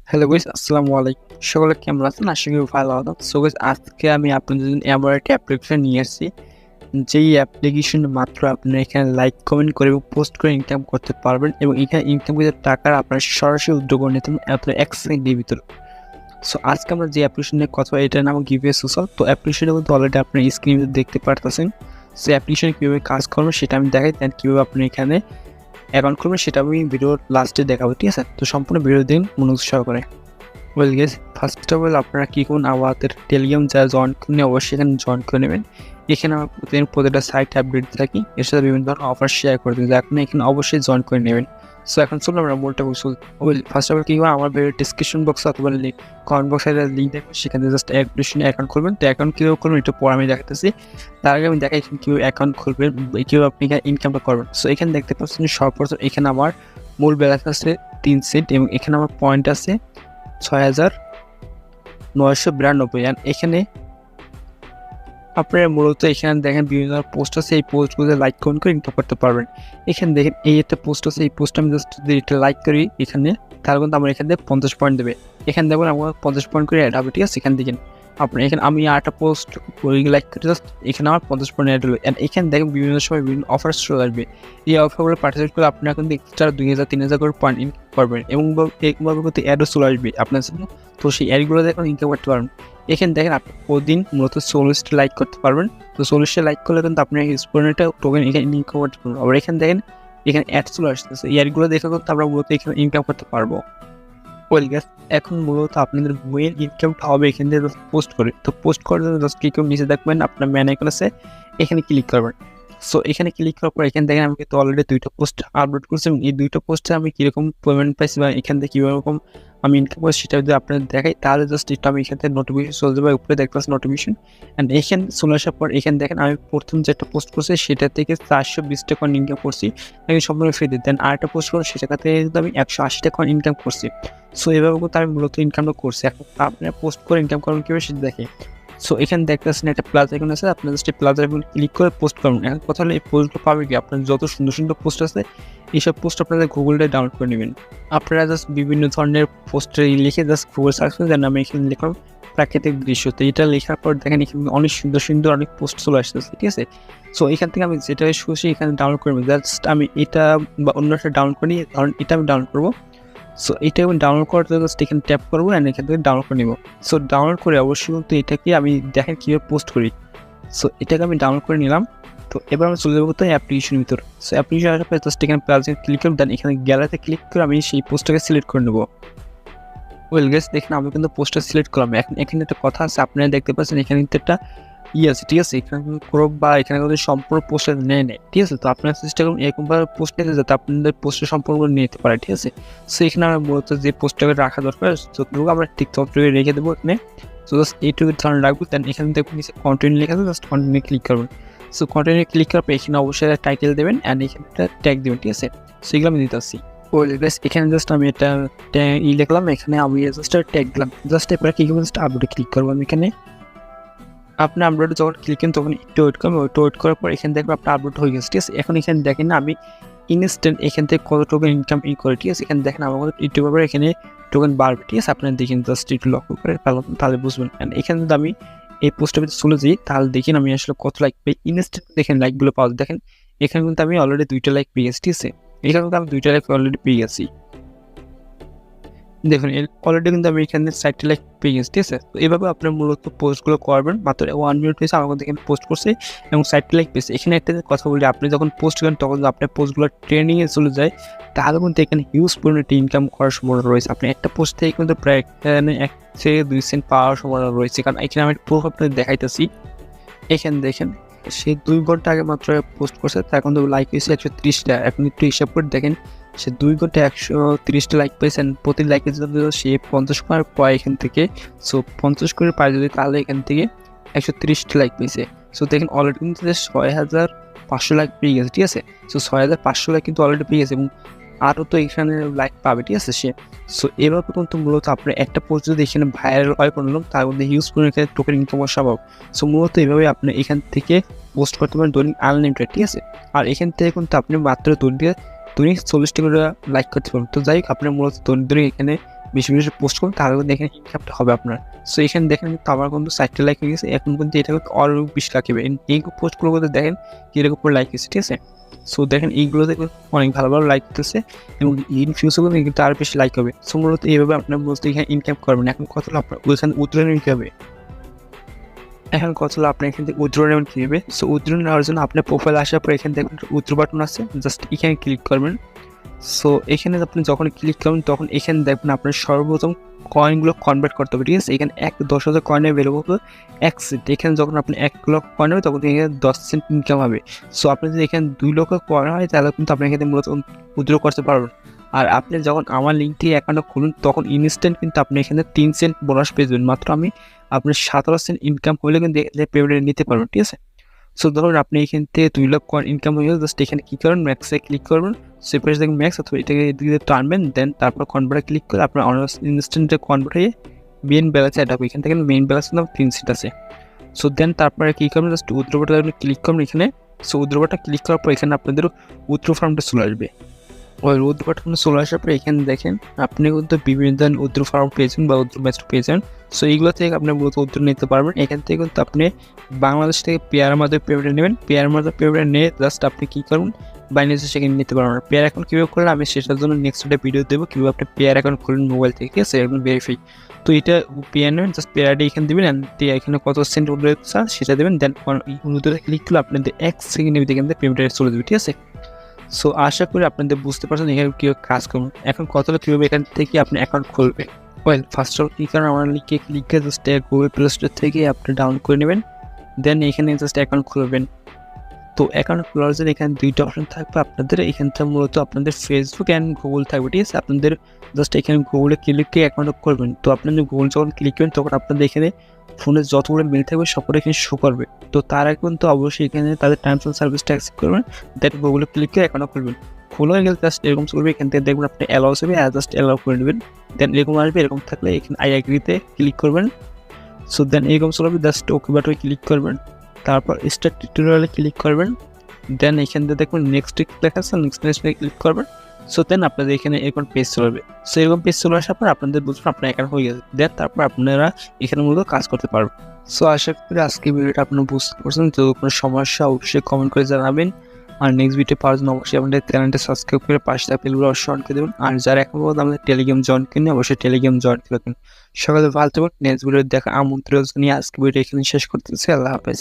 Hello guys, আসসালামু আলাইকুম। সকলে কেমন আছেন? আশা করি ভালো আছেন। সো গাইস, আজকে আমি আপনাদের জন্য এমন একটা অ্যাপ্লিকেশন নিয়ে আসছি, যেই অ্যাপ্লিকেশন মাত্র আপনারা এখানে লাইক, কমেন্ট করে এবং পোস্ট করে ইনকাম করতে পারবেন এবং এখানে ইনকাম করে টাকা আপনারা সরাসরি উইথড্র করে নিতে পারবেন মাত্র 1 সেকেন্ডের ভিতরে। সো আজকে আমরা যে অ্যাপ্লিকেশন নিয়ে কথা বলবো, এটার নাম গিভওয়ে সোশ্যাল। তো অ্যাপ্লিকেশনটা কিন্তু অলরেডি আপনারা স্ক্রিনে দেখতে পারতেছেন। সো অ্যাপ্লিকেশন কীভাবে কাজ করবে সেটা আমি দেখাই, দেন কীভাবে আপনি এখানে অ্যাকাউন্ট করবেন সেটা আমি ভিডিওর লাস্টে দেখাবো, ঠিক আছে? তো সম্পূর্ণ ভিডিও দিন মনোযোগ সহকারে। Well guess, first of all আপনারা কী করুন, আমাদের টেলিগ্রাম যারা জয়েন করেন অবশ্যই এখানে জয়েন করে নেবেন। এখানে আমরা প্রতিটা সাইট আপডেট থাকি, এর সাথে বিভিন্ন ধরনের অফার শেয়ার করে দিই, যা আপনি এখানে অবশ্যই জয়েন করে নেবেন। সো এখন চলুন আমরা মূলটা বলছি। ওয়েল, ফার্স্ট অফ অল কী করবেন, আমার ভিডিও ডিসক্রিপশন বক্স অথবা কমেন্ট বক্সে লিঙ্ক দেখবেন, সেখানে জাস্ট অ্যাপ্লিকেশনে অ্যাকাউন্ট খুলবেন। তো অ্যাকাউন্ট কীভাবে করবেন একটু পরে আমি দেখাতেছি। তার আগে আমি দেখাই এখানে কীভাবে অ্যাকাউন্ট খুলবেন, কীভাবে আপনি এখানে ইনকামটা করবেন। সো এখানে দেখতে পাচ্ছেন সর্বপ্রথম এখানে আমার মূল ব্যালেন্স আছে 3 সেন্ট এবং এখানে আমার পয়েন্ট আছে 6,992। অ্যান্ড এখানে আপনারা মূলত এখানে দেখেন বিভিন্ন পোস্ট আছে, এই পোস্টগুলো লাইক কমেন্ট করে ইনকাম করতে পারবেন। এখানে দেখেন এই একটা পোস্ট আছে, এই পোস্ট আমি জাস্ট যদি এটা লাইক করি এখানে, তাহলে কিন্তু আমার এখান থেকে 50 পয়েন্ট দেবে। এখানে দেখবেন আমার 50 পয়েন্ট করে অ্যাড হবে, ঠিক আছে? এখান থেকে আপনার এখানে আমি আরেকটা পোস্ট লাইক করে জাস্ট এখানে আমার 50 পয়েন্ট অ্যাড হবে। অ্যান্ড এখানে দেখেন বিভিন্ন সময় বিভিন্ন অফার চলে আসবে। এই অফারগুলো পার্টিসিপেট করে আপনারা কিন্তু এক্সট্রা 2,000-3,000 করে পয়েন্ট ইনকাম করবেন এবং এইভাবে কিন্তু অ্যাডও চলে আসবে আপনার জন্য। তো সেই অ্যাডগুলো দেখুন ইনকাম করতে পারবেন। এখানে দেখেন আপনি প্রতিদিন মূলত 40টা লাইক করতে পারবেন। তো 40টা লাইক করলে কিন্তু আপনি স্পোনেটা টোকেন এখানে ইনকাম করতে পারবেন। আবার এখানে দেখেন এখানে অ্যাড চলে আসতেছে, এই অ্যাডগুলো দেখে কিন্তু আমরা মূলত এখানে ইনকাম করতে পারবো। ওয়েল গাইস, এখন মূলত আপনাদের মেইন ইনকামটা হবে এখান থেকে পোস্ট করে। তো পোস্ট করার জন্য জাস্ট কি করবেন, নিচে দেখবেন আপনার ম্যান আইকন আছে, এখানে ক্লিক করবেন। সো এখানে ক্লিক করার পর এখানে দেখেন আমি কিন্তু অলরেডি 2টা পোস্ট আপলোড করছি এবং এই 2টা পোস্টে আমি কীরকম পেমেন্ট পাইছি বা এখান থেকে কীরকম আমি ইনকাম করছি সেটা যদি আপনাদের দেখাই, তাহলে জাস্ট একটু আমি এখান থেকে নোটিফিকেশন চলে যাবে, উপরে দেখতে পাচ্ছি নোটিফিকেশন। অ্যান্ড এখানে চলে আসার পর এখানে দেখেন আমি প্রথম যে একটা পোস্ট করছি সেটা থেকে 420 টাকা ইনকাম করছি, আমি সম্পূর্ণ ফ্রিতে। দেন আরেকটা পোস্ট করছি সেটা থেকে কিন্তু আমি 180 টাকা ইনকাম করছি। সো এভাবে কিন্তু আমি মূলত ইনকামটা করছি। এখন আপনারা পোস্ট করে ইনকাম করবেন কীভাবে সেটা দেখে। সো এখানে দেখতেছেন একটা প্লাস আইকন আছে, আপনার জাস্ট এই প্লাস আইকন ক্লিক করে পোস্ট করবেন। এখন কথা হলো এই পোস্টগুলো পাবে কি, আপনার যত সুন্দর সুন্দর পোস্ট আছে এইসব পোস্ট আপনাদের গুগলে ডাউনলোড করে নেবেন। আপনারা জাস্ট বিভিন্ন ধরনের পোস্টে লিখে জাস্ট গুগল সার্চ করে দেন, আমি এখানে লিখলাম প্রাকৃতিক দৃশ্য। তো এটা লেখার পর দেখেন এখানে অনেক সুন্দর সুন্দর অনেক পোস্ট চলে আসতেছে, ঠিক আছে? সো এখান থেকে আমি যেটা খুশি এখানে ডাউনলোড করবো, জাস্ট আমি এটা বা অন্য একটা ডাউনলোড করি, ধরুন এটা আমি ডাউনলোড করবো। সো এটা আমি ডাউনলোড করার জন্য জাস্ট এখানে ট্যাপ করবো অ্যান্ড এখান থেকে ডাউনলোড করে নেব। সো ডাউনলোড করে অবশ্যই কিন্তু এটাকে আমি দেখেন কীভাবে পোস্ট করি। সো এটাকে আমি ডাউনলোড করে নিলাম। তো এবার আমি চলে যাবো তো অ্যাপ্লিকেশনের ভিতর। সো অ্যাপ্লিকেশন আসার পরে জাস্ট এখানে প্লাস ক্লিক করব, দেন এখানে গ্যালারিতে ক্লিক করে আমি সেই পোস্টটাকে সিলেক্ট করে নেবো। ওয়েল গাইস, দেখেন আমি কিন্তু পোস্টটা সিলেক্ট করলাম। এখন এখানে একটা কথা আছে, আপনারা দেখতে পাচ্ছেন এখানে কিন্তু একটা আছে, ঠিক আছে? এখানে ক্রপ বা এখানে কিন্তু সম্পূর্ণ পোস্টটা নেয়, ঠিক আছে? তো আপনারা চেষ্টা করুন এরকমভাবে পোস্ট নিতে যাতে আপনাদের পোস্টের সম্পূর্ণ নিতে পারে, ঠিক আছে? সো এখানে আমরা মূলত যে পোস্টটাকে রাখা দরকার যতটুকু আমরা ঠিকঠাক রেখে দেবো এখানে। সো জাস্ট এইটুকু ধরনের রাখবো। দেন এখানে দেখুন নিচে কন্টিনিউ লেখা আছে, জাস্ট কন্টিনিউ ক্লিক করবেন। সো কন্টিনিউ ক্লিক করার পর এখানে অবশ্যই টাইটেল দেবেন অ্যান্ড এখানে একটা ট্যাগ দেবেন, ঠিক আছে? সো এগুলো আমি দিতে আসছি। ওয়েল গাইস, এখানে জাস্ট আমি এটা লিখলাম, এখানে আমি জাস্ট ট্যাগ দিলাম। জাস্ট এরপরে কি করবো, জাস্ট আপলোডে ক্লিক করবো আমি এখানে। আপনি আপলোডে যখন ক্লিক করেন তখন একটু ওয়েট করবেন, ওয়েট করার পর এখানে দেখবেন আপনার আপলোড হয়ে গেছে, ঠিক আছে? এখন এখানে দেখেন না আমি ইনস্ট্যান্ট এখান থেকে কত টোকেন ইনকাম করে, ঠিক আছে? এখানে দেখেন আমার একটু ব্যাপারে এখানে টোকেন বাড়বে, ঠিক আছে? আপনারা দেখেন জাস্ট একটু লক্ষ্য করে তাহলে বুঝবেন। এখানে যদি আমি এই পোস্টের ভিতরে চলে যাই তাহলে দেখেন আমি আসলে কত লাইক পাই। ইনস্ট্যান্ট দেখেন লাইকগুলো পাওয়া যায়। দেখেন এখানে কিন্তু আমি অলরেডি 2টা লাইক পেয়ে গেছি, ঠিক আছে? এখানে কিন্তু আমি 2টা লাইক অলরেডি পেয়ে গেছি। দেখুন অলরেডি কিন্তু আমি এখানে 60 লাইক পেয়ে গেছি, ঠিক আছে? তো এইভাবে আপনার মূলত পোস্টগুলো করবেন। মাত্র 1 মিনিট পেয়েছে আমার মধ্যে এখানে পোস্ট করছে এবং 60 লাইক পেয়েছে। এখানে একটা কথা বলি, আপনি যখন পোস্ট করেন তখন আপনার পোস্টগুলো ট্রেন্ডিংয়ে চলে যায়, তাহলে কিন্তু এখানে হিউজ পরিমাণে ইনকাম করার সম্ভাবনা রয়েছে। আপনি একটা পোস্ট থেকে কিন্তু প্রায় এখানে 1 থেকে 2 সেন্ট পাওয়ার সম্ভাবনা রয়েছে, কারণ এখানে আমি প্রুফ আপনাদের দেখাইতেছি। এখানে দেখেন সে 2 ঘন্টা আগে মাত্র পোস্ট করছে, তার কিন্তু লাইক হয়েছে 130টা। এখন একটু হিসাব করে দেখেন সে 2 ঘন্টায় 130টা লাইক পেয়েছেন। প্রতি লাইকের জন্য সে 50 করে পায় এখান থেকে। সো 50 করে পায় যদি, তাহলে এখান থেকে 130টা লাইক পেয়েছে। সো দেখেন অলরেডি কিন্তু 6,500 লাইক পেয়ে গেছে, ঠিক আছে? সো 6,500 লাইক কিন্তু অলরেডি পেয়ে গেছে এবং আরও তো এখানে লাইক পাবে, ঠিক আছে সে। সো এভাবে কিন্তু মূলত আপনার একটা পোস্ট যদি এখানে ভাইরাল হয় কোনো, তার মধ্যে হিউজ পরিমাণে টোকেন ইনকাম করা সম্ভব। সো মূলত এইভাবে আপনি এখান থেকে পোস্ট করতে পারেন দৈনিক আনলিমিটেড, ঠিক আছে? আর এখান থেকে কিন্তু আপনি মাত্র দৈনিক 40টা করে লাইক করতে পারবেন। তো যাই হোক, আপনার মূলত দৈনিক এখানে বেশি বেশি পোস্ট করবেন, তাহলে কিন্তু এখানে ইনকামটা হবে আপনার। সো এখানে দেখেন কিন্তু আমার কিন্তু 4টা লাইক হয়ে গেছে, এখন কিন্তু এটা কিন্তু আরও 20 লাখ হবে। এই পোস্টগুলো কিন্তু দেখেন কিরকম করে লাইক হয়েছে, ঠিক আছে। সো দেখেন এইগুলোতে অনেক ভালো ভালো লাইক হতেছে এবং ইন ফিউচার কিন্তু আরও বেশি লাইক হবে। সো মূলত এইভাবে আপনার মূলত এখানে ইনকাম করবেন। এখন কথা হলো আপনার ওইখানে উইথড্র নিতে হবে। এখন কথা হলো আপনি এখান থেকে উইথড্র নেবেন কীভাবে। সো উইথড্র নেওয়ার জন্য আপনার প্রোফাইল আসার পর এখানে দেখবেন উইথড্র বাটন আছে, জাস্ট এখানে ক্লিক করবেন। সো এখানে আপনি যখন ক্লিক করবেন তখন এখানে দেখবেন আপনার সর্বপ্রথম কয়েনগুলো কনভার্ট করতে হবে, ঠিক আছে। এখানে 10,000 কয়েনে বেরোবো 1 সেন্ট। এখানে যখন আপনি 1 লক্ষ কয়েন হবে তখন এখানে 10 সেন্ট ইনকাম হবে। সো আপনি যদি এখানে 2 লক্ষ কয়েন হয় তাহলে কিন্তু আপনি এখানে মূলত উইথড্র করতে পারবেন। আর আপনি যখন আমার লিঙ্ক থেকে অ্যাকাউন্টটা খুলুন তখন ইনস্ট্যান্ট কিন্তু আপনি এখানে 3 সেন্ট বোনাস পেয়ে যাবেন। মাত্র আমি আপনার 17 সেন্ট ইনকাম হলে কিন্তু পেমেন্ট নিতে পারবেন, ঠিক আছে। সো ধরুন আপনি এখান থেকে 2 লাখ কয়েন ইনকাম হয়ে গেল, জাস্ট এখানে কী করবেন, ম্যাক্সে ক্লিক করবেন। সেপারেট দেখবেন ম্যাক্স, অথবা এটাকে এদিকে টানবেন, দেন তারপর কনভার্টে ক্লিক করে আপনার ইনস্ট্যান্টে কনভার্ট হয়ে মেইন ব্যালেন্সে অ্যাড হবে। এখান থেকে মেইন ব্যালেন্স কিন্তু 3 সেন্ট আছে। সো দেন তারপরে কী করবেন, জাস্ট উইথড্র বাটনে ক্লিক করবেন এখানে। সো উইথড্র বাটনে ক্লিক করার পর এখানে আপনাদের উইথড্র ফর্মটা চলে আসবে। ওই উইথড্র বাটনে চলে আসার পর এখানে দেখেন আপনি কিন্তু বিভিন্ন ধরনের উইথড্র ফর্ম পেয়েছেন বা উইথড্র মেথড পেয়েছেন। সো এইগুলো থেকে আপনি মূলত উইথড্র নিতে পারবেন। এখান থেকে কিন্তু আপনি বাংলাদেশ থেকে পেয়ারের মাধ্যমে পেমেন্ট নেবেন। পেয়ারের মাধ্যমে পেমেন্ট নিয়ে জাস্ট আপনি কী করবেন, বাইন্যান্সে সেখানে নিতে পারবেন। পেয়ার অ্যাকাউন্ট কীভাবে করলে আমি সেটার জন্য নেক্সট একটা ভিডিও দেবো, কীভাবে আপনি পেয়ার অ্যাকাউন্ট খুলবেন মোবাইল থেকে, ঠিক আছে, একদম ভেরিফাই। তো এটা পেয়ার নেবেন, জাস্ট পেয়ারটা এখানে দেবেন, এখানে কত সেন্ট উইথড্র চান সেটা দেবেন। দেন উইথড্রতে ক্লিক করলে আপনাদের 1 সেকেন্ডের ভিতরে এখান থেকে পেমেন্টটা চলে যাবে, ঠিক আছে। সো আশা করি আপনাদের বুঝতে পারছেন এখানে কীভাবে কাজ করবেন। এখন কথা হলো কীভাবে এখান থেকে আপনি অ্যাকাউন্ট খুলবেন। ওয়েল, ফার্স্ট অফ অল কী কারণ আমার লিঙ্কে ক্লিক করে জাস্ট গুগল প্লে স্টোর থেকে আপনি ডাউনলোড করে নেবেন, দেন এখানে জাস্ট অ্যাকাউন্ট খুলবেন। তো অ্যাকাউন্ট খোলার জন্য এখানে 2টা অপশন থাকবে আপনাদের। এখানটা মূলত আপনাদের ফেসবুক অ্যান্ড গুগল থাকবে, ঠিক আছে। আপনাদের জাস্ট এখানে গুগলে ক্লিক করে অ্যাকাউন্ট করবেন। তো আপনাদের গুগল যখন ক্লিক করবেন তখন আপনাদের এখানে ফোনের যতগুলো মেল থাকবে সবগুলো এখানে শো করবে। তো তার আগে কিন্তু অবশ্যই এখানে তাদের টার্মস অ্যান্ড সার্ভিসটা অ্যাকসেপ্ট করবেন, দেন গুগলে ক্লিক করে অ্যাকাউন্ট খুলবেন। খোলা হয়ে গেলে জাস্ট এরকম চলবে, এখান থেকে দেখবেন আপনি অ্যালাউস হবে, জাস্ট অ্যালাউ করে নেবেন। দেন এরকম আসবে, এরকম থাকলে এখানে আই অ্যাগ্রিতে ক্লিক করবেন। সো দেন এরকম চলবে, জাস্ট ওকে বাটনে ক্লিক করবেন, তারপর স্টার্ট টিউটোরিয়ালে ক্লিক করবেন। দেন এখান থেকে দেখবেন নেক্সট লেখা আছে, নেক্সট ক্লিক করবেন। সো দেন আপনাদের এখানে এরকম পেজ চলে আসবে। সো এরকম পেজ চলে আসার পর আপনাদের বুঝবেন আপনার অ্যাকাউন্ট হয়ে গেছে। দেন তারপর আপনারা এখানে মূলত কাজ করতে পারবেন। সো আশা করি আজকে ভিডিওটা আপনারা বুঝতে পারছেন। যদি কোনো সমস্যা অবশ্যই কমেন্ট করে জানাবেন। আর নেক্সট ভিডিও পাওয়ার জন্য অবশ্যই আমাদের চ্যানেলটা সাবস্ক্রাইব করে পাশে থাকা বেলগুলো অবশ্যই অন করে দেবেন। আর যারা এখন পর্যন্ত আমাদের টেলিগ্রাম জয়েন করেনি অবশ্যই টেলিগ্রাম জয়েন করে দেবেন। সকালে ভালো থাকবেন। নেক্সট ভিডিও দেখা আমন্ত্রণ নিয়ে আজকে ভিডিও এখানে শেষ করতেছি। আল্লাহ হাফেজ।